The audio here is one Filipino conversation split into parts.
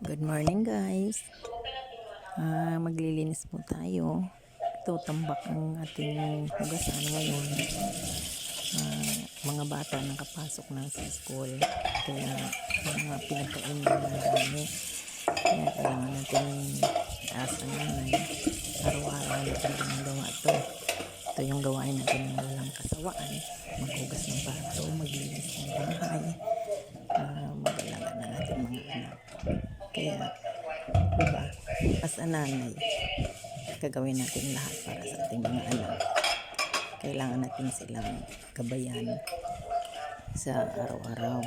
Good morning guys. Maglilinis po tayo. Ito tambak ang ating hugasan ngayon. Mga bata nakapasok na sa school. Kaya mga pinagkain na dami. Kaya kailangan natin asa naman. Araw-araw natin ginagawa ito. Ito yung gawain natin ng walang kasawaan. Maghugas ng bato, maglinis ng bahay. Mag-alaga na natin mga anak. Kaya, diba, as a nanay, gagawin natin lahat para sa ating mga anak. Kailangan natin silang gabayan sa araw-araw.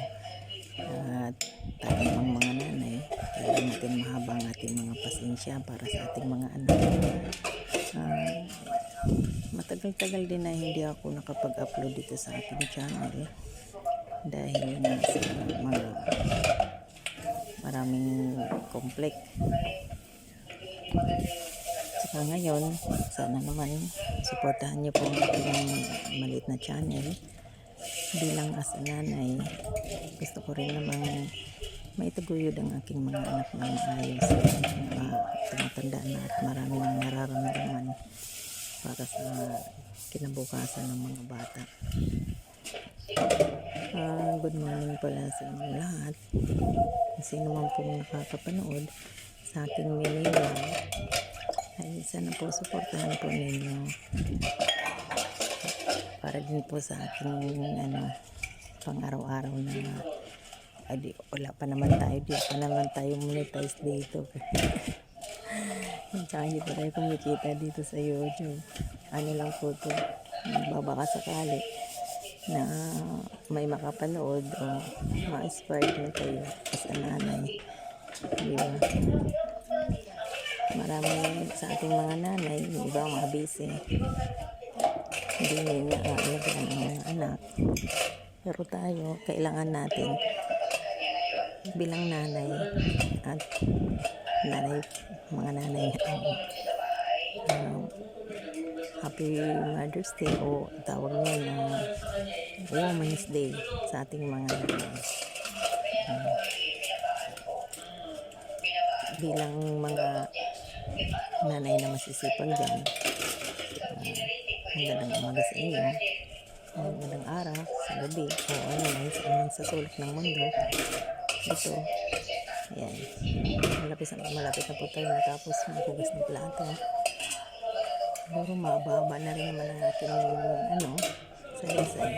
At tayo namang mga nanay, kailangan natin mahaba ang ating mga pasensya para sa ating mga anak. Matagal-tagal din na hindi ako nakapag-upload dito sa ating channel dahil sa mga maraming conflict. Saka ngayon, sana naman suportahan niyo po ang ating maliit na channel. Bilang as a nanay, gusto ko rin namang maitaguyod ang aking mga anak na maayos, tumatanda na at marami ng nararamdaman para sa kinabukasan ng mga bata. Good morning pala sa inyo lahat. Sino man pong nakakapanood sa aking niliwan, ay sana po suportahan po ninyo para din po sa aking pang araw-araw na wala pa naman tayo monetize dito. Tsaka hindi pa tayo kumikita dito sa YouTube. Ano lang po ito, babaka sakali na may makapanood o ma-inspired na kayo as a nanay. Diba? Marami sa ating mga nanay, yung iba mga busy, hindi na alagaan ang mga anak. Pero tayo, kailangan natin bilang nanay at mga nanay Happy Mother's Day o tawag nyo na Women's Day sa ating mga nanay. Bilang mga nanay na masisipag dyan, magandang umaga sa inyo, magandang araw, sa gabi, o ano man sa sulok ng mundo. Ito, ayan, malapit na po tayo matapos maghugas ng plato. Siguro mababa na rin naman ang ating saysay.